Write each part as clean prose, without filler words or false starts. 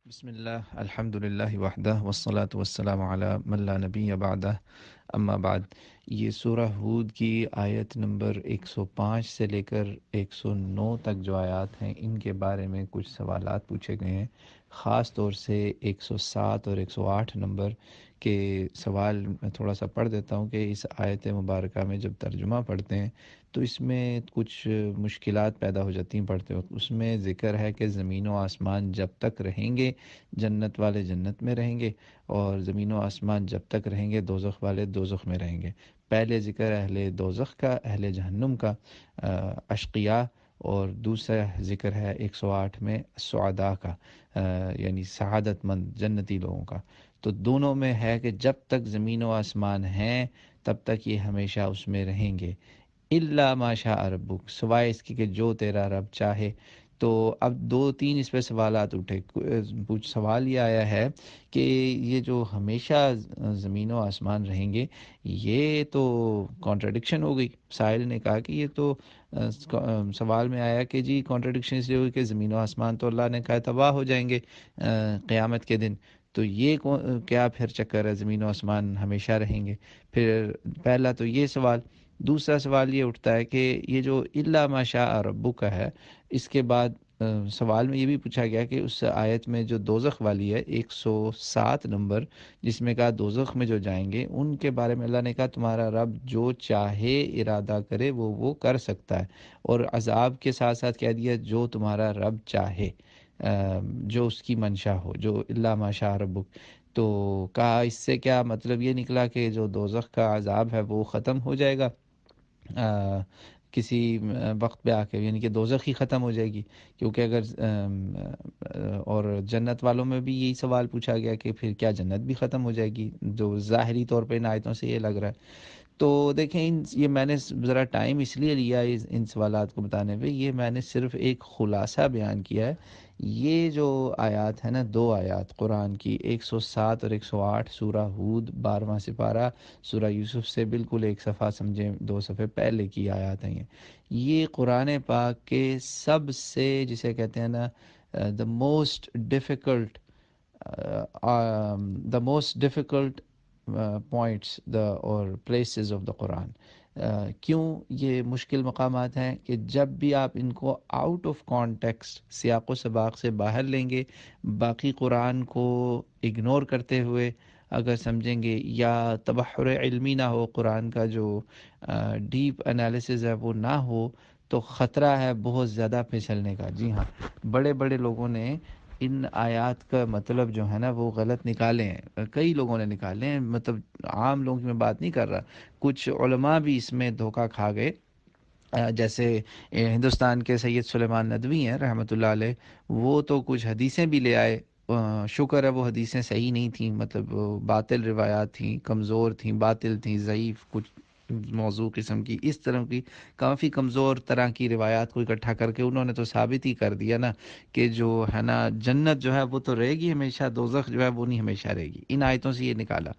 بسم اللہ الحمد للہ وحدہ والصلاة والسلام علی من لا نبی بعدہ اما بعد۔ یہ سورہ ہود کی آیت نمبر 105 سے لے کر 109 تک جو آیات ہیں ان کے بارے میں کچھ سوالات پوچھے گئے ہیں، خاص طور سے 107 اور 108 نمبر کے سوال میں تھوڑا سا پڑھ دیتا ہوں کہ اس آیت مبارکہ میں جب ترجمہ پڑھتے ہیں تو اس میں کچھ مشکلات پیدا ہو جاتی ہیں پڑھتے وقت۔ اس میں ذکر ہے کہ زمین و آسمان جب تک رہیں گے جنت والے جنت میں رہیں گے، اور زمین و آسمان جب تک رہیں گے دوزخ والے دوزخ میں رہیں گے۔ پہلے ذکر ہے اہل دوزخ کا، اہل جہنم کا، اشقیاء، اور دوسرا ذکر ہے 108 میں سعداء کا، یعنی سعادت مند جنتی لوگوں کا۔ تو دونوں میں ہے کہ جب تک زمین و آسمان ہیں تب تک یہ ہمیشہ اس میں رہیں گے، الا ما شاء ربک، سوائے اس کی کہ جو تیرا رب چاہے۔ تو اب دو تین اس پہ سوالات اٹھے۔ کچھ سوال یہ آیا ہے کہ یہ جو ہمیشہ زمین و آسمان رہیں گے، یہ تو کانٹرڈکشن ہو گئی۔ سائل نے کہا کہ یہ تو سوال میں آیا کہ جی کانٹرڈکشن اس لیے ہوئی کہ زمین و آسمان تو اللہ نے کہا تباہ ہو جائیں گے قیامت کے دن، تو یہ کیا پھر چکر ہے، زمین و آسمان ہمیشہ رہیں گے؟ پھر پہلا تو یہ سوال۔ دوسرا سوال یہ اٹھتا ہے کہ یہ جو الا ما شاء ربک کا ہے، اس کے بعد سوال میں یہ بھی پوچھا گیا کہ اس آیت میں جو دوزخ والی ہے 107 نمبر، جس میں کہا دوزخ میں جو جائیں گے ان کے بارے میں اللہ نے کہا تمہارا رب جو چاہے ارادہ کرے وہ کر سکتا ہے، اور عذاب کے ساتھ ساتھ کہہ دیا جو تمہارا رب چاہے، جو اس کی منشا ہو، جو الا ما شاء ربک۔ تو کہا اس سے کیا مطلب یہ نکلا کہ جو دوزخ کا عذاب ہے وہ ختم ہو جائے گا کسی وقت پہ آ کے، یعنی کہ دوزخ ہی ختم ہو جائے گی؟ کیونکہ اگر اور جنت والوں میں بھی یہی سوال پوچھا گیا کہ پھر کیا جنت بھی ختم ہو جائے گی، جو ظاہری طور پہ ان آیتوں سے یہ لگ رہا ہے۔ تو دیکھیں یہ میں نے ذرا ٹائم اس لیے لیا ان سوالات کو بتانے پہ، یہ میں نے صرف ایک خلاصہ بیان کیا ہے۔ یہ جو آیات ہے نا، دو آیات قرآن کی 107 اور 108 سورہ ہود 12واں سپارہ، سورہ یوسف سے بالکل ایک صفحہ سمجھیں 2 صفحے پہلے کی آیات ہیں یہ قرآن پاک کے سب سے جسے کہتے ہیں نا the most difficult the most difficult points or places of the قرآن۔ کیوں یہ مشکل مقامات ہیں کہ جب بھی آپ ان کو آؤٹ آف کانٹیکسٹ، سیاق و سباق سے باہر لیں گے، باقی قرآن کو اگنور کرتے ہوئے اگر سمجھیں گے، یا تبحر علمی نہ ہو، قرآن کا جو ڈیپ انالیسز ہے وہ نہ ہو، تو خطرہ ہے بہت زیادہ پھسلنے کا۔ جی ہاں، بڑے بڑے لوگوں نے ان آیات کا مطلب جو ہے نا وہ غلط نکالے ہیں، کئی لوگوں نے نکالے ہیں، مطلب عام لوگوں کی میں بات نہیں کر رہا، کچھ علماء بھی اس میں دھوکہ کھا گئے۔ جیسے ہندوستان کے سید سلیمان ندوی ہیں رحمۃ اللہ علیہ، وہ تو کچھ حدیثیں بھی لے آئے، شکر ہے وہ حدیثیں صحیح نہیں تھیں، مطلب باطل روایات تھیں، کمزور تھیں، باطل تھیں، ضعیف، کچھ موضوع قسم کی، اس طرح کی کافی کمزور طرح کی روایات کو اکٹھا کر کے انہوں نے تو ثابت ہی کر دیا نا کہ جو ہے نا جنت جو ہے وہ تو رہے گی ہمیشہ، دوزخ جو ہے وہ نہیں ہمیشہ رہے گی۔ ان آیتوں سے یہ نکالا۔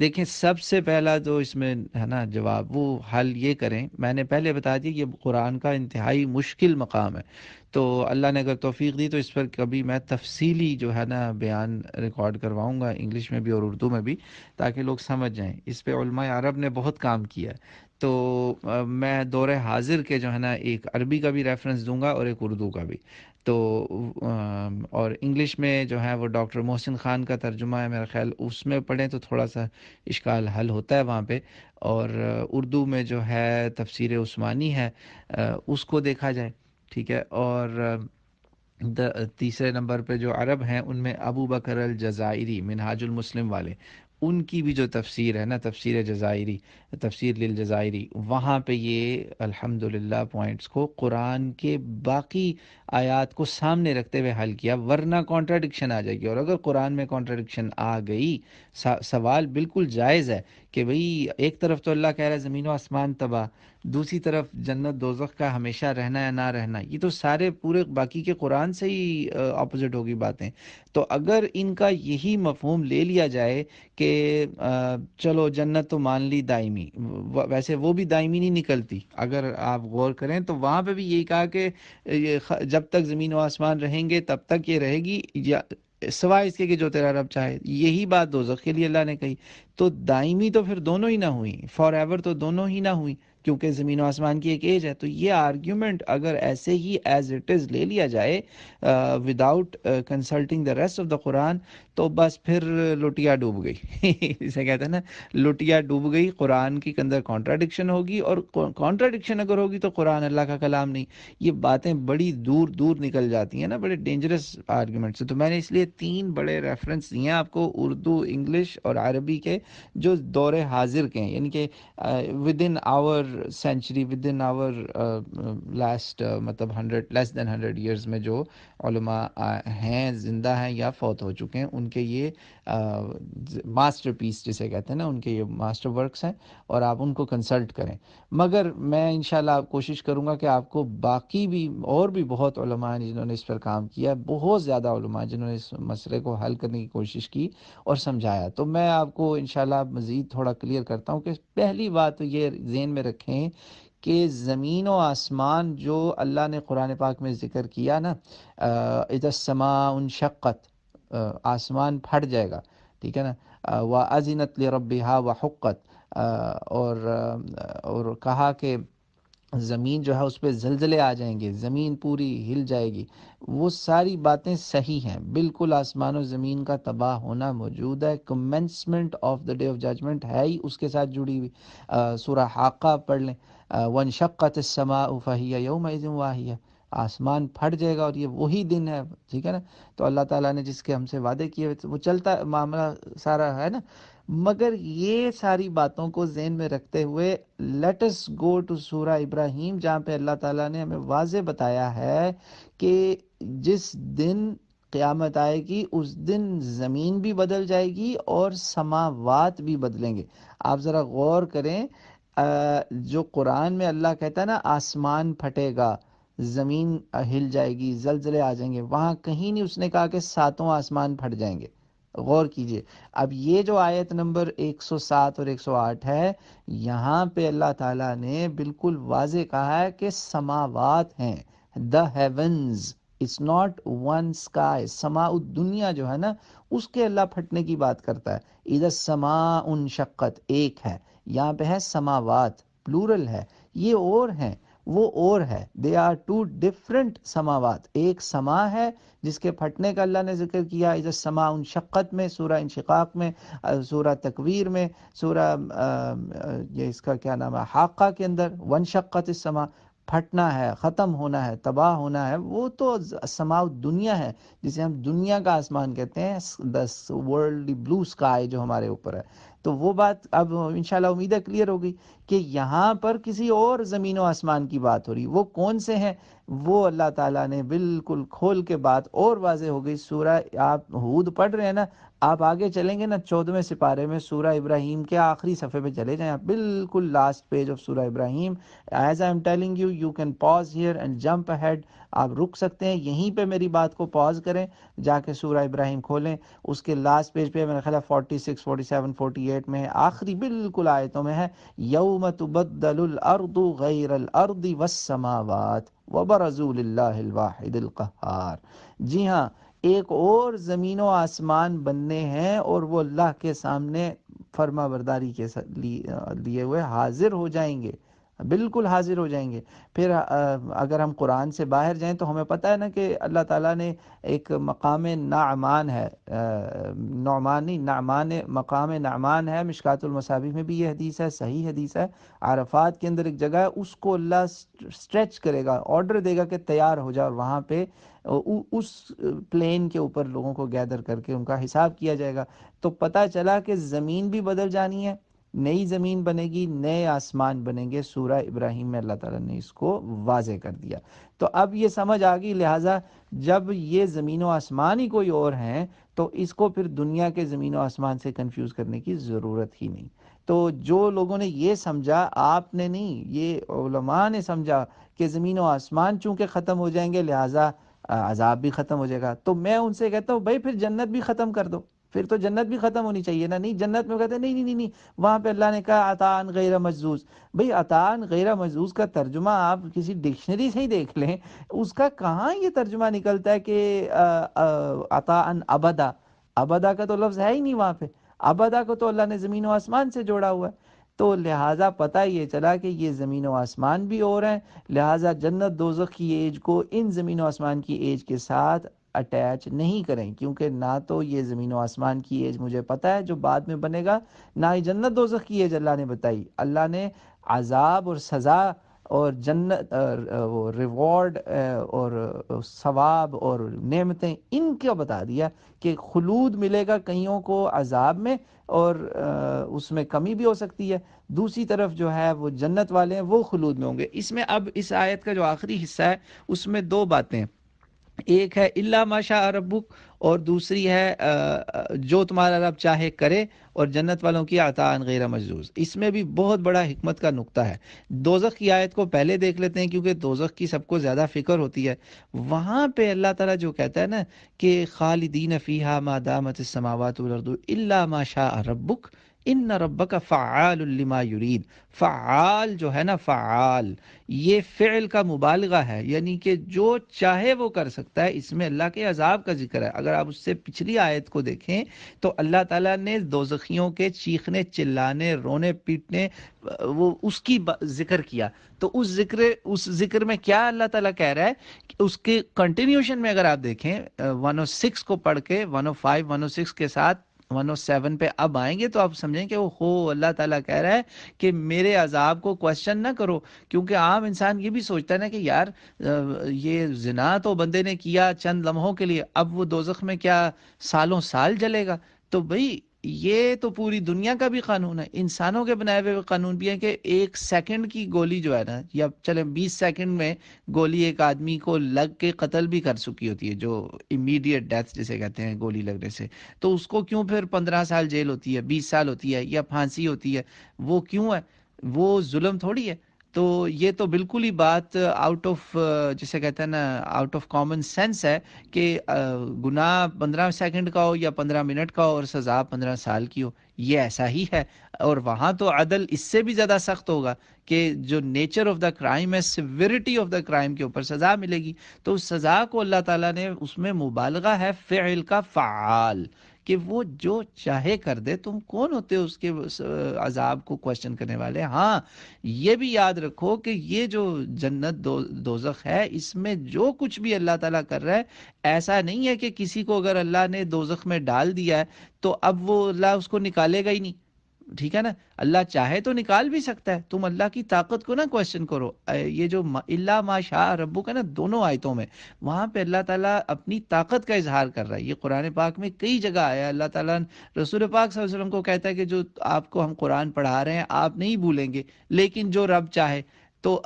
دیکھیں سب سے پہلا جو اس میں ہے نا جواب، وہ حل یہ کریں، میں نے پہلے بتا دیا کہ یہ قرآن کا انتہائی مشکل مقام ہے، تو اللہ نے اگر توفیق دی تو اس پر کبھی میں تفصیلی جو ہے نا بیان ریکارڈ کرواؤں گا، انگلش میں بھی اور اردو میں بھی، تاکہ لوگ سمجھ جائیں۔ اس پہ علماء عرب نے بہت کام کیا ہے۔ تو میں دور حاضر کے جو ہے نا ایک عربی کا بھی ریفرنس دوں گا اور ایک اردو کا بھی۔ تو اور انگلش میں جو ہے وہ ڈاکٹر محسن خان کا ترجمہ ہے، میرا خیال اس میں پڑھیں تو تھوڑا سا اشکال حل ہوتا ہے وہاں پہ، اور اردو میں جو ہے تفسیر عثمانی ہے، اس کو دیکھا جائے، ٹھیک ہے۔ اور تیسرے نمبر پہ جو عرب ہیں ان میں ابو بکر الجزائری منہاج المسلم والے، ان کی بھی جو تفسیر ہے نا، تفسیر جزائری، تفسیر للجزائری، وہاں پہ یہ الحمدللہ پوائنٹس کو قرآن کے باقی آیات کو سامنے رکھتے ہوئے حل کیا، ورنہ کانٹراڈکشن آ جائے گی۔ اور اگر قرآن میں کانٹراڈکشن آ گئی، سوال بالکل جائز ہے کہ بھئی ایک طرف تو اللہ کہہ رہا ہے زمین و آسمان تباہ، دوسری طرف جنت دوزخ کا ہمیشہ رہنا یا نہ رہنا، یہ تو سارے پورے باقی کے قرآن سے ہی اپوزٹ ہوگی باتیں۔ تو اگر ان کا یہی مفہوم لے لیا جائے کہ چلو جنت تو مان لی دائمی، ویسے وہ بھی دائمی نہیں نکلتی، اگر آپ غور کریں تو وہاں پہ بھی یہی کہا کہ جب تک زمین و آسمان رہیں گے تب تک یہ رہے گی، یا سوائے اس کے کہ جو تیرا رب چاہے. یہی بات دوزخ کے لیے اللہ نے کہی. تو دائمی تو پھر دونوں ہی نہ ہوئی، فار ایور تو دونوں ہی نہ ہوئی، کیونکہ زمین و آسمان کی ایک ایج ہے. تو یہ آرگیومنٹ اگر ایسے ہی ایز اٹ از لے لیا جائے without consulting the rest of the Quran, تو بس پھر لٹیا ڈوب گئی. اسے کہتے ہیں نا لٹیا ڈوب گئی. قرآن کے اندر کانٹراڈکشن ہوگی، اور کانٹراڈکشن اگر ہوگی تو قرآن اللہ کا کلام نہیں. یہ باتیں بڑی دور دور نکل جاتی ہیں نا، بڑے ڈینجرس آرگیومنٹس. تو میں نے اس لیے 3 بڑے ریفرنس دیے ہیں آپ کو، اردو، انگلش اور عربی کے، جو دور حاضر کے ہیں، یعنی کہ within our century, within our last مطلب 100 لیس دین 100 ایئرز میں جو علماء ہیں، زندہ ہیں یا فوت ہو چکے ہیں، ان کے یہ ماسٹر پیس جسے کہتے ہیں نا، ان کے یہ ماسٹر ورکس ہیں، اور آپ ان کو کنسلٹ کریں. مگر میں انشاءاللہ کوشش کروں گا کہ آپ کو باقی بھی اور بھی بہت علماء ہیں جنہوں نے اس پر کام کیا، بہت زیادہ علماء جنہوں نے اس مسئلے کو حل کرنے کی کوشش کی اور سمجھایا. تو میں آپ کو انشاءاللہ مزید تھوڑا کلیئر کرتا ہوں کہ پہلی بات تو یہ ذہن میں رکھیں کہ زمین و آسمان جو اللہ نے قرآن پاک میں ذکر کیا نا، اذا السماء انشقت، آسمان پھٹ جائے گا، ٹھیک ہے نا، وَأَذِنَتْ لِرَبِّهَا وَحُقَّتْ، اور کہا کہ زمین جو ہے اس پہ زلزلے آ جائیں گے، زمین پوری ہل جائے گی. وہ ساری باتیں صحیح ہیں بالکل. آسمان و زمین کا تباہ ہونا موجود ہے، commencement of the day of judgment ہے ہی اس کے ساتھ جڑی ہوئی. سورہ حاقہ پڑھ لیں، وَانشَقَّتِ السَّمَاءُ فَهِيَ يَوْمَئِذٍ وَاهِيَةٌ، آسمان پھٹ جائے گا اور یہ وہی دن ہے، ٹھیک ہے نا. تو اللہ تعالیٰ نے جس کے ہم سے وعدے کیے ہوئے وہ چلتا معاملہ سارا ہے نا. مگر یہ ساری باتوں کو ذہن میں رکھتے ہوئے لیٹ اس گو ٹو سورہ ابراہیم، جہاں پہ اللہ تعالیٰ نے ہمیں واضح بتایا ہے کہ جس دن قیامت آئے گی اس دن زمین بھی بدل جائے گی اور سماوات بھی بدلیں گے. آپ ذرا غور کریں، جو قرآن میں اللہ کہتا ہے نا آسمان پھٹے گا، زمین ہل جائے گی، زلزلے آ جائیں گے، وہاں کہیں نہیں اس نے کہا کہ 7 آسمان پھٹ جائیں گے. غور کیجئے. اب یہ جو آیت نمبر 107 اور 108 ہے، یہاں پہ اللہ تعالیٰ نے بالکل واضح کہا ہے کہ سماوات ہیں، the heavens. It's not one sky. سماء الدنیا جو ہے نا اس کے اللہ پھٹنے کی بات کرتا ہے. اذا السماء انشقت ایک ہے، یہاں پہ ہے سماوات پلورل ہے، یہ اور ہیں وہ اور ہے. دے آر ٹو ڈفرنٹ سماوات. ایک سما ہے جس کے پھٹنے کا اللہ نے ذکر کیا اذا السماء انشقت میں، سورہ انشقاق میں، سورہ تکویر میں، سورہ یہ اس کا کیا نام ہے حاقہ کے اندر، وانشقت السماء، پھٹنا ہے، ختم ہونا ہے، تباہ ہونا ہے. وہ تو سماء دنیا ہے جسے ہم دنیا کا آسمان کہتے ہیں، دس ورلڈ بلو اسکائی جو ہمارے اوپر ہے. تو وہ بات اب انشاءاللہ امید ہے کلیئر ہوگی کہ یہاں پر کسی اور زمین و آسمان کی بات ہو رہی. وہ کون سے ہیں وہ اللہ تعالیٰ نے بالکل کھول کے بات اور واضح ہو گئی. سورہ آپ ہود پڑھ رہے ہیں نا، آپ آگے چلیں گے نا 14ویں سپارے میں سورہ ابراہیم کے آخری صفحے پہ چلے جائیں، آپ بالکل last page of Surah Ibrahim. As I am telling you, you can pause here and jump ahead. آپ رک سکتے ہیں یہیں پہ، میری بات کو پاز کریں، جا کے سورہ ابراہیم کھولیں. اس کے لاسٹ پیج پہ میرا خیال ہے 46 47 48 میں ہے، آخری بالکل آیتوں میں ہے، یوم تبدل الارض غیر الارض والسماوات وبرزوا للہ الواحد القہار. جی ہاں، ایک اور زمین و آسمان بننے ہیں اور وہ اللہ کے سامنے فرما برداری کے لیے ہوئے حاضر ہو جائیں گے، بالکل حاضر ہو جائیں گے. پھر اگر ہم قرآن سے باہر جائیں تو ہمیں پتہ ہے نا کہ اللہ تعالیٰ نے ایک مقام نعمان ہے، نعمان نہیں، نعمان، مقام نعمان ہے. مشکات المصابیح میں بھی یہ حدیث ہے، صحیح حدیث ہے. عرفات کے اندر ایک جگہ ہے، اس کو اللہ سٹریچ کرے گا، آرڈر دے گا کہ تیار ہو جائے، اور وہاں پہ اس پلین کے اوپر لوگوں کو گیدر کر کے ان کا حساب کیا جائے گا. تو پتہ چلا کہ زمین بھی بدل جانی ہے، نئی زمین بنے گی، نئے آسمان بنیں گے. سورہ ابراہیم میں اللہ تعالیٰ نے اس کو واضح کر دیا. تو اب یہ سمجھ آ گئی، لہٰذا جب یہ زمین و آسمان ہی کوئی اور ہیں تو اس کو پھر دنیا کے زمین و آسمان سے کنفیوز کرنے کی ضرورت ہی نہیں. تو جو لوگوں نے یہ سمجھا، آپ نے نہیں، یہ علماء نے سمجھا کہ زمین و آسمان چونکہ ختم ہو جائیں گے لہٰذا عذاب بھی ختم ہو جائے گا. تو میں ان سے کہتا ہوں بھائی پھر جنت بھی ختم کر دو، پھر تو جنت بھی ختم ہونی چاہیے نا. نہیں جنت میں کہتے ہیں نہیں نہیں نہیں نہیں, وہاں پہ اللہ نے کہا عطاء غیر مجذوذ. بھئی عطاء غیر مجذوذ کا ترجمہ آپ کسی ڈکشنری سے ہی دیکھ لیں, اس کا کہاں یہ ترجمہ نکلتا ہے کہ عطاء ابدا. ابدا کا تو لفظ ہے ہی نہیں وہاں پہ. ابدا کو تو اللہ نے زمین و آسمان سے جوڑا ہوا ہے. تو لہٰذا پتہ یہ چلا کہ یہ زمین و آسمان بھی اور ہیں, لہٰذا جنت دوزخ کی ایج کو ان زمین و آسمان کی ایج کے ساتھ اٹیچ نہیں کریں, کیونکہ نہ تو یہ زمین و آسمان کی ایج مجھے پتہ ہے جو بعد میں بنے گا, نہ ہی جنت دوزخ کی ایج اللہ نے بتائی. اللہ نے عذاب اور سزا اور جنت وہ ریوارڈ اور ثواب اور نعمتیں ان کا بتا دیا کہ خلود ملے گا کئیوں کو عذاب میں, اور اس میں کمی بھی ہو سکتی ہے. دوسری طرف جو ہے وہ جنت والے ہیں وہ خلود میں ہوں گے. اس میں اب اس آیت کا جو آخری حصہ ہے اس میں دو باتیں ہیں, ایک ہے الا ما شاء ربک, اور دوسری ہے جو تمہارا رب چاہے کرے, اور جنت والوں کی عطاء غیر مجذوذ. اس میں بھی بہت بڑا حکمت کا نقطہ ہے. دوزخ کی آیت کو پہلے دیکھ لیتے ہیں کیونکہ دوزخ کی سب کو زیادہ فکر ہوتی ہے. وہاں پہ اللہ تعالیٰ جو کہتا ہے نا کہ خالدین فیہا ما دامت السماوات والارض الا ما شاء ربک ان ربک فعال لما یرید. فعال جو ہے نا, فعال یہ فعل کا مبالغہ ہے, یعنی کہ جو چاہے وہ کر سکتا ہے. اس میں اللہ کے عذاب کا ذکر ہے. اگر آپ اس سے پچھلی آیت کو دیکھیں تو اللہ تعالیٰ نے دوزخیوں کے چیخنے چلانے رونے پیٹنے وہ اس کی ذکر کیا. تو اس ذکر میں کیا اللہ تعالیٰ کہہ رہا ہے کہ اس کے کنٹینیوشن میں اگر آپ دیکھیں 106 کو پڑھ کے 105 106 کے ساتھ 107 پہ اب آئیں گے تو آپ سمجھیں کہ وہ اللہ تعالیٰ کہہ رہا ہے کہ میرے عذاب کو کوشچن نہ کرو. کیونکہ عام انسان یہ بھی سوچتا ہے نا کہ یار یہ زنا تو بندے نے کیا چند لمحوں کے لیے, اب وہ دوزخ میں کیا سالوں سال جلے گا. تو بھئی یہ تو پوری دنیا کا بھی قانون ہے, انسانوں کے بنائے ہوئے قانون بھی ہے کہ 1 سیکنڈ کی گولی جو ہے نا, یا چلیں 20 سیکنڈ میں گولی ایک آدمی کو لگ کے قتل بھی کر چکی ہوتی ہے, جو امیڈیٹ ڈیتھ جسے کہتے ہیں گولی لگنے سے. تو اس کو کیوں پھر 15 سال جیل ہوتی ہے, 20 سال ہوتی ہے, یا پھانسی ہوتی ہے؟ وہ کیوں ہے؟ وہ ظلم تھوڑی ہے. تو یہ تو بالکل ہی بات آؤٹ آف جسے کہتے ہیں نا آؤٹ آف کامن سینس ہے کہ گناہ 15 سیکنڈ کا ہو یا 15 منٹ کا ہو اور سزا 15 سال کی ہو. یہ ایسا ہی ہے. اور وہاں تو عدل اس سے بھی زیادہ سخت ہوگا کہ جو نیچر آف دا کرائم ہے, سیویرٹی آف دا کرائم کے اوپر سزا ملے گی. تو اس سزا کو اللہ تعالیٰ نے اس میں مبالغہ ہے فعل کا, فعال, کہ وہ جو چاہے کر دے. تم کون ہوتے ہو اس کے عذاب کو کوشچن کرنے والے؟ ہاں یہ بھی یاد رکھو کہ یہ جو جنت دوزخ ہے اس میں جو کچھ بھی اللہ تعالیٰ کر رہا ہے, ایسا نہیں ہے کہ کسی کو اگر اللہ نے دوزخ میں ڈال دیا ہے تو اب وہ اللہ اس کو نکالے گا ہی نہیں. ٹھیک ہے نا, اللہ چاہے تو نکال بھی سکتا ہے. تم اللہ کی طاقت کو نہ کوشچن کرو. یہ جو الا ما شاء ربک ہے نا دونوں آیتوں میں, وہاں پہ اللہ تعالیٰ اپنی طاقت کا اظہار کر رہا ہے. یہ قرآن پاک میں کئی جگہ آیا ہے. اللہ تعالیٰ رسول پاک صلی اللہ علیہ وسلم کو کہتا ہے کہ جو آپ کو ہم قرآن پڑھا رہے ہیں آپ نہیں بھولیں گے, لیکن جو رب چاہے. تو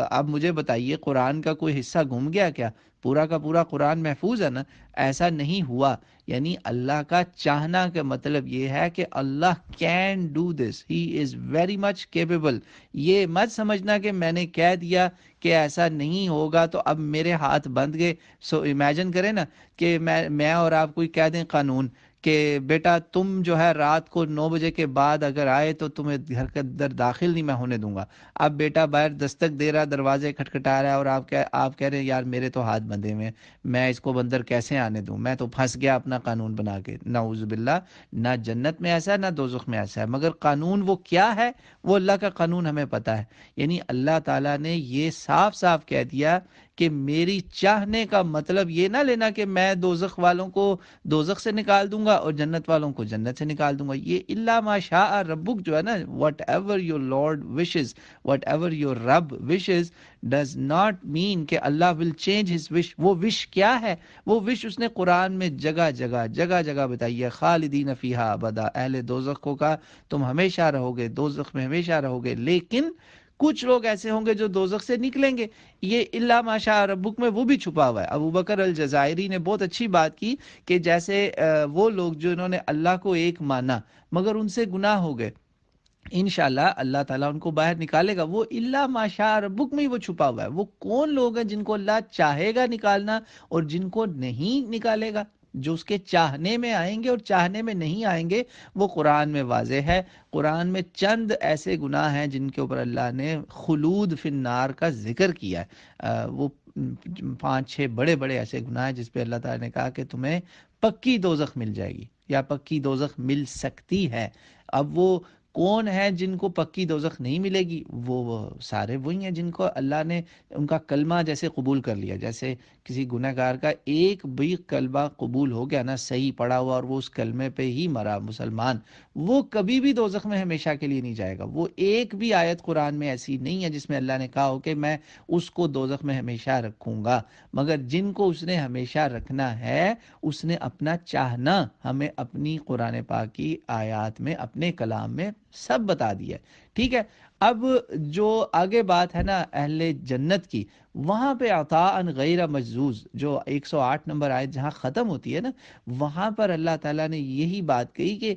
اب مجھے بتائیے قرآن کا کوئی حصہ گم گیا کیا؟ پورا کا پورا قرآن محفوظ ہے نا. ایسا نہیں ہوا. یعنی اللہ کا چاہنا کا مطلب یہ ہے کہ Allah can do this, he is very much capable. یہ مت سمجھنا کہ میں نے کہہ دیا کہ ایسا نہیں ہوگا تو اب میرے ہاتھ بندھ گئے. سو امیجن کریں نا کہ میں اور آپ کوئی کہہ دیں قانون کہ بیٹا تم جو ہے رات کو 9 بجے کے بعد اگر آئے تو تمہیں گھر کے اندر داخل نہیں میں ہونے دوں گا. اب بیٹا باہر دستک دے رہا, دروازے کھٹکھٹا رہا ہے, اور آپ کہہ رہے ہیں یار میرے تو ہاتھ بندھے ہوئے ہیں, میں اس کو اندر کیسے آنے دوں, میں تو پھنس گیا اپنا قانون بنا کے. نعوذ باللہ, نہ جنت میں ایسا ہے نہ دوزخ میں ایسا ہے. مگر قانون وہ کیا ہے, وہ اللہ کا قانون ہمیں پتہ ہے. یعنی اللہ تعالیٰ نے یہ صاف صاف کہہ دیا کہ میری چاہنے کا مطلب یہ نہ لینا کہ میں دوزخ والوں کو دوزخ سے نکال دوں گا اور جنت والوں کو جنت سے نکال دوں گا. یہ الا ما شاء ربک جو ہے نا, what ever your lord wishes, what ever your رب وشز ڈز ناٹ مین کہ اللہ ول چینج ہز وش. وہ وش کیا ہے؟ وہ وش اس نے قرآن میں جگہ جگہ بتائی ہے. خالدین فیہا ابدا, اہل دوزخ کو کہا تم ہمیشہ رہو گے دوزخ میں, ہمیشہ رہو گے. لیکن کچھ لوگ ایسے ہوں گے جو دوزخ سے نکلیں گے. یہ الا ما شاء ربک میں وہ بھی چھپا ہوا ہے. ابو بکر الجزائری نے بہت اچھی بات کی کہ جیسے وہ لوگ جنہوں نے اللہ کو ایک مانا مگر ان سے گناہ ہو گئے, انشاءاللہ اللہ تعالیٰ ان کو باہر نکالے گا. وہ الا ما شاء ربک میں ہی وہ چھپا ہوا ہے. وہ کون لوگ ہیں جن کو اللہ چاہے گا نکالنا اور جن کو نہیں نکالے گا؟ جو اس کے چاہنے میں آئیں گے اور چاہنے میں نہیں آئیں گے وہ قرآن میں واضح ہے۔ قرآن میں چند ایسے گناہ ہیں جن کے اوپر اللہ نے خلود فی النار کا ذکر کیا ہے، وہ 5-6 بڑے بڑے ایسے گناہ ہیں جس پہ اللہ تعالیٰ نے کہا کہ تمہیں پکی دوزخ مل جائے گی یا پکی دوزخ مل سکتی ہے۔ اب وہ کون ہے جن کو پکی دوزخ نہیں ملے گی؟ وہ سارے وہی ہیں جن کو اللہ نے ان کا کلمہ جیسے قبول کر لیا، جیسے کسی گناہ گار کا ایک بھی کلمہ قبول ہو گیا نا، صحیح پڑا ہوا، اور وہ اس کلمے پہ ہی مرا مسلمان، وہ کبھی بھی دوزخ میں ہمیشہ کے لیے نہیں جائے گا۔ وہ ایک بھی آیت قرآن میں ایسی نہیں ہے جس میں اللہ نے کہا ہو کہ میں اس کو دوزخ میں ہمیشہ رکھوں گا، مگر جن کو اس نے ہمیشہ رکھنا ہے اس نے اپنا چاہنا ہمیں اپنی قرآن پاک کی آیات میں، اپنے کلام میں سب بتا دیا ہے، ٹھیک ہے۔ اب جو آگے بات ہے نا اہل جنت کی، وہاں پہ عطاء غیر مجزوز جو 108 نمبر آیت جہاں ختم ہوتی ہے نا، وہاں پر اللہ تعالیٰ نے یہی بات کہی کہ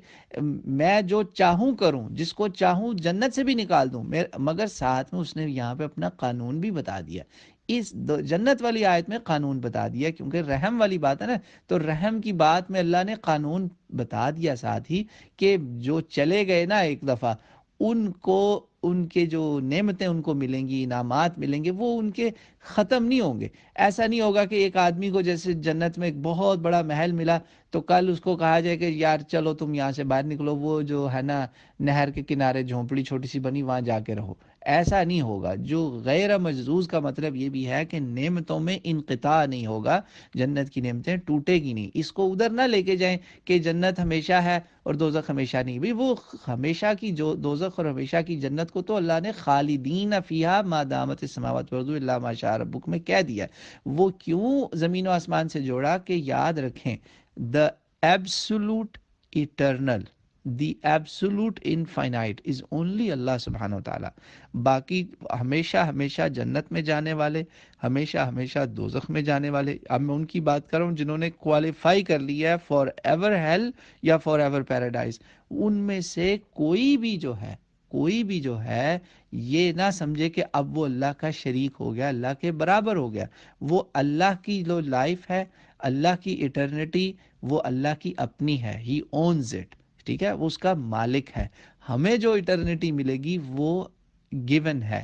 میں جو چاہوں کروں، جس کو چاہوں جنت سے بھی نکال دوں، مگر ساتھ میں اس نے یہاں پہ اپنا قانون بھی بتا دیا۔ اس جنت والی آیت میں قانون بتا دیا، کیونکہ رحم والی بات ہے نا، تو رحم کی بات میں اللہ نے قانون بتا دیا ساتھ ہی کہ جو چلے گئے نا ایک دفعہ، ان کو ان کے جو نعمتیں ان کو ملیں گی، انعامات ملیں گے، وہ ان کے ختم نہیں ہوں گے۔ ایسا نہیں ہوگا کہ ایک آدمی کو جیسے جنت میں ایک بہت بڑا محل ملا تو کل اس کو کہا جائے کہ یار چلو تم یہاں سے باہر نکلو، وہ جو ہے نا نہر کے کنارے جھونپڑی چھوٹی سی بنی وہاں جا کے رہو۔ ایسا نہیں ہوگا۔ جو غیر مجزوز کا مطلب یہ بھی ہے کہ نعمتوں میں انقطاع نہیں ہوگا، جنت کی نعمتیں ٹوٹے گی نہیں۔ اس کو ادھر نہ لے کے جائیں کہ جنت ہمیشہ ہے اور دوزخ ہمیشہ نہیں، بھی وہ ہمیشہ کی جو دوزخ اور ہمیشہ کی جنت کو تو اللہ نے خالدین فیہا ما دامت السماوات والارض الا ما شاء ربک میں کہہ دیا ہے۔ وہ کیوں زمین و آسمان سے جوڑا؟ کہ یاد رکھیں the absolute eternal, the absolute infinite is only اللہ سبحانہ و تعالیٰ۔ باقی ہمیشہ ہمیشہ جنت میں جانے والے، ہمیشہ ہمیشہ دوزخ میں جانے والے، اب میں ان کی بات کر رہا ہوں جنہوں نے کوالیفائی کر لیا ہے فار ایور ہیل یا فار ایور پیراڈائز، ان میں سے کوئی بھی جو ہے یہ نہ سمجھے کہ اب وہ اللہ کا شریک ہو گیا، اللہ کے برابر ہو گیا۔ وہ اللہ کی جو لائف ہے، اللہ کی ایٹرنیٹی، وہ اللہ کی اپنی ہے، ہی اونز اٹ، ٹھیک ہے، وہ اس کا مالک ہے۔ ہمیں جو ایٹرنیٹی ملے گی وہ گیون ہے،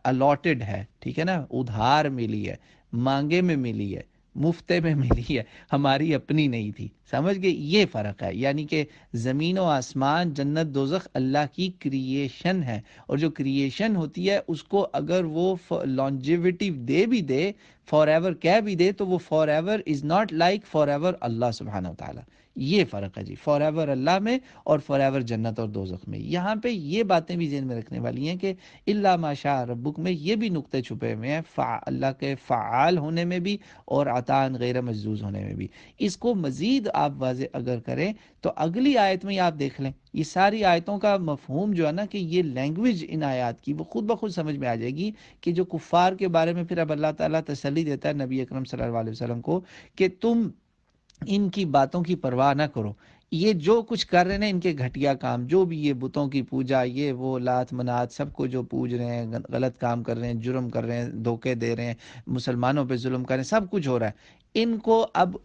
الاٹڈ ہے، ٹھیک ہے نا، ادھار ملی ہے، مانگے میں ملی ہے، مفتے میں ملی ہے، ہماری اپنی نہیں تھی۔ سمجھ گئے؟ یہ فرق ہے، یعنی کہ زمین و آسمان، جنت دوزخ اللہ کی کریشن ہے، اور جو کریشن ہوتی ہے اس کو اگر وہ لانجیوٹی دے بھی دے، فار ایور کہہ بھی دے، تو وہ forever is not like forever Allah سبحانہ و تعالیٰ۔ یہ فرق ہے جی، فار ایور اللہ میں اور فار ایور جنت اور دوزخ میں۔ یہاں پہ یہ باتیں بھی ذہن میں رکھنے والی ہیں کہ الا ما شاء ربک میں یہ بھی نقطے چھپے ہوئے ہیں، اللہ کے فعال ہونے میں بھی اور عطاء غیر مجزوز ہونے میں بھی۔ اس کو مزید آپ واضح اگر کریں تو اگلی آیت میں آپ دیکھ لیں، یہ ساری آیتوں کا مفہوم جو ہے نا، کہ یہ لینگویج ان آیات کی وہ خود بخود سمجھ میں آ جائے گی کہ جو کفار کے بارے میں پھر اب اللہ تعالیٰ تسلی دیتا ہے نبی اکرم صلی اللہ علیہ وسلم کو کہ تم ان کی باتوں کی پرواہ نہ کرو، یہ جو کچھ کر رہے ہیں ان کے گھٹیا کام، جو بھی یہ بتوں کی پوجا، یہ وہ لات منات سب کو جو پوج رہے ہیں، غلط کام کر رہے ہیں، جرم کر رہے ہیں، دھوکے دے رہے ہیں، مسلمانوں پہ ظلم کر رہے ہیں، سب کچھ ہو رہا ہے، ان کو اب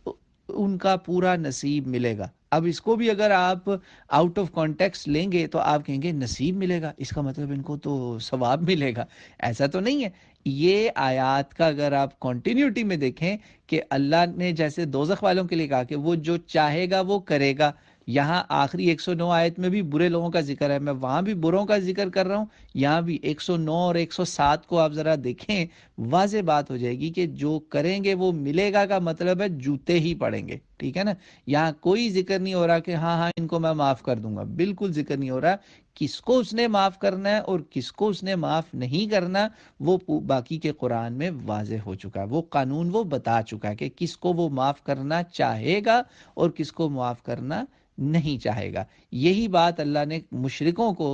ان کا پورا نصیب ملے گا۔ اب اس کو بھی اگر آپ آؤٹ آف کانٹیکسٹ لیں گے تو آپ کہیں گے نصیب ملے گا، اس کا مطلب ان کو تو ثواب ملے گا۔ ایسا تو نہیں ہے۔ یہ آیات کا اگر آپ کنٹینیوٹی میں دیکھیں کہ اللہ نے جیسے دوزخ والوں کے لیے کہا کہ وہ جو چاہے گا وہ کرے گا، یہاں آخری 109 آیت میں بھی برے لوگوں کا ذکر ہے، میں وہاں بھی بروں کا ذکر کر رہا ہوں، یہاں بھی 109 اور 107 کو آپ ذرا دیکھیں، واضح بات ہو جائے گی کہ جو کریں گے وہ ملے گا کا مطلب ہے جوتے ہی پڑیں گے، ٹھیک ہے نا۔ یہاں کوئی ذکر نہیں ہو رہا کہ ہاں ہاں ان کو میں معاف کر دوں گا، بالکل ذکر نہیں ہو رہا۔ کس کو اس نے معاف کرنا ہے اور کس کو اس نے معاف نہیں کرنا، وہ باقی کے قرآن میں واضح ہو چکا ہے، وہ قانون وہ بتا چکا ہے کہ کس کو وہ معاف کرنا چاہے گا اور کس کو معاف کرنا نہیں چاہے گا۔ یہی بات اللہ نے مشرکوں کو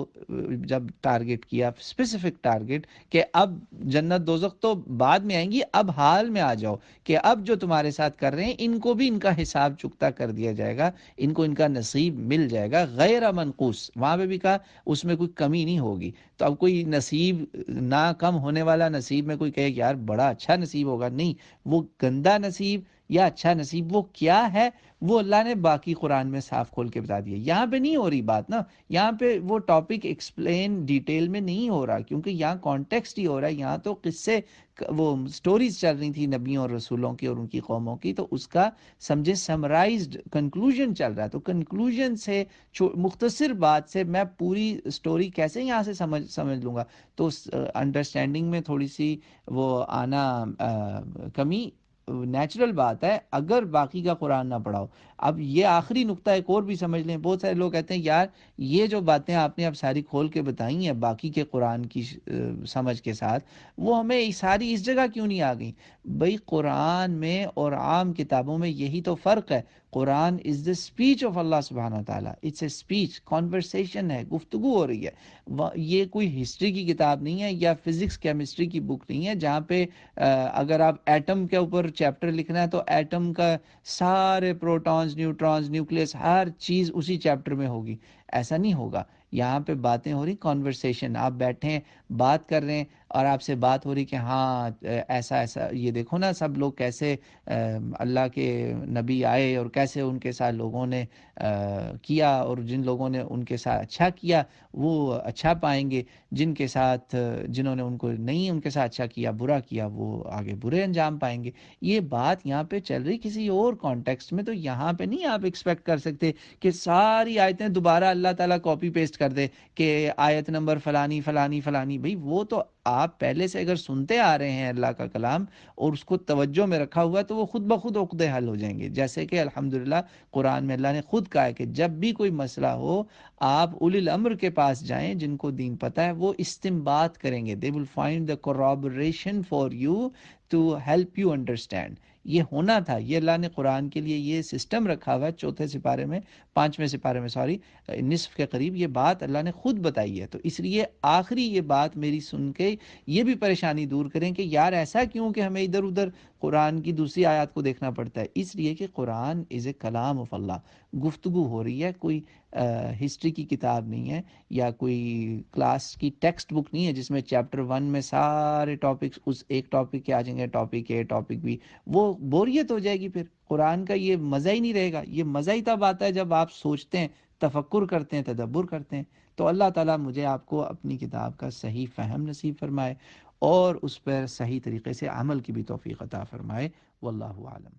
جب ٹارگٹ کیا، اسپیسیفک ٹارگٹ، کہ اب جنت دوزخ تو بعد میں آئیں گی، اب حال میں آ جاؤ کہ اب جو تمہارے ساتھ کر رہے ہیں ان کو بھی ان کا حساب چکتا کر دیا جائے گا، ان کو ان کا نصیب مل جائے گا غیر منقوص۔ وہاں پہ بھی کہا اس میں کوئی کمی نہیں ہوگی۔ تو اب کوئی نصیب نہ کم ہونے والا نصیب میں کوئی کہے یار بڑا اچھا نصیب ہوگا، نہیں، وہ گندا نصیب یا اچھا نصیب وہ کیا ہے، وہ اللہ نے باقی قرآن میں صاف کھول کے بتا دیا۔ یہاں پہ نہیں ہو رہی بات نا، یہاں پہ وہ ٹاپک ایکسپلین ڈیٹیل میں نہیں ہو رہا، کیونکہ یہاں کانٹیکسٹ ہی ہو رہا ہے، یہاں تو قصے وہ سٹوریز چل رہی تھی نبیوں اور رسولوں کی اور ان کی قوموں کی، تو اس کا سمجھے سمرائزڈ کنکلوژن چل رہا ہے، تو کنکلوژن سے مختصر بات سے میں پوری سٹوری کیسے یہاں سے سمجھ لوں گا؟ تو انڈرسٹینڈنگ میں تھوڑی سی وہ آنا کمی نیچرل بات ہے اگر باقی کا قرآن نہ پڑھاؤ۔ اب یہ آخری نقطہ ایک اور بھی سمجھ لیں، بہت سارے لوگ کہتے ہیں یار یہ جو باتیں آپ نے اب ساری کھول کے بتائی ہیں باقی کے قرآن کی سمجھ کے ساتھ، وہ ہمیں ساری اس جگہ کیوں نہیں آ گئی؟ بھئی قرآن میں اور عام کتابوں میں یہی تو فرق ہے۔ قرآن از دا اسپیچ آف اللہ سبحانہ و تعالیٰ، اٹس اے اسپیچ، کانورسیشن ہے، گفتگو ہو رہی ہے۔ یہ کوئی ہسٹری کی کتاب نہیں ہے یا فزکس کیمسٹری کی بک نہیں ہے جہاں پہ اگر آپ ایٹم کے اوپر چیپٹر لکھنا ہے تو ایٹم کا سارے پروٹونز، نیوٹرونز، نیوکلیس، ہر چیز اسی چیپٹر میں ہوگی، ایسا نہیں ہوگا۔ یہاں پہ باتیں ہو رہی، کانورسیشن، آپ بیٹھے ہیں بات کر رہے ہیں اور آپ سے بات ہو رہی کہ ہاں ایسا ایسا، یہ دیکھو نا سب لوگ کیسے اللہ کے نبی آئے اور کیسے ان کے ساتھ لوگوں نے کیا، اور جن لوگوں نے ان کے ساتھ اچھا کیا وہ اچھا پائیں گے، جن کے ساتھ جنہوں نے ان کو نہیں ان کے ساتھ اچھا کیا، برا کیا، وہ آگے برے انجام پائیں گے۔ یہ بات یہاں پہ چل رہی کسی اور کانٹیکسٹ میں، تو یہاں پہ نہیں آپ ایکسپیکٹ کر سکتے کہ ساری آیتیں دوبارہ اللہ تعالیٰ کاپی پیسٹ کر دے کہ آیت نمبر فلانی فلانی فلانی۔ بھئی وہ تو آپ پہلے سے اگر سنتے آ رہے ہیں اللہ کا کلام اور اس کو توجہ میں رکھا ہوا ہے تو وہ خود بخود عقدے حل ہو جائیں گے، جیسے کہ الحمدللہ قرآن میں اللہ نے خود کہا ہے کہ جب بھی کوئی مسئلہ ہو آپ اولی الامر کے پاس جائیں، جن کو دین پتہ ہے، وہ استنباط کریں گے، they will find the corroboration for you to help you understand۔ یہ ہونا تھا، یہ اللہ نے قرآن کے لیے یہ سسٹم رکھا ہوا ہے، چوتھے سپارے میں، پانچویں سپارے میں، سوری نصف کے قریب یہ بات اللہ نے خود بتائی ہے۔ تو اس لیے آخری یہ بات میری سن کے یہ بھی پریشانی دور کریں کہ یار ایسا کیوں کہ ہمیں ادھر ادھر قرآن کی دوسری آیات کو دیکھنا پڑتا ہے؟ اس لیے کہ قرآن از اے کلام آف اللہ، گفتگو ہو رہی ہے، کوئی ہسٹری کی کتاب نہیں ہے یا کوئی کلاس کی ٹیکسٹ بک نہیں ہے جس میں چیپٹر 1 میں سارے ٹاپکس اس ایک ٹاپک کے آ جائیں گے، ٹاپک اے ٹاپک بی، وہ بوریت ہو جائے گی، پھر قرآن کا یہ مزہ ہی نہیں رہے گا۔ یہ مزہ ہی تب آتا ہے جب آپ سوچتے ہیں، تفکر کرتے ہیں، تدبر کرتے ہیں۔ تو اللہ تعالیٰ مجھے آپ کو اپنی کتاب کا صحیح فہم نصیب فرمائے اور اس پر صحیح طریقے سے عمل کی بھی توفیق عطا فرمائے۔ واللہ عالم۔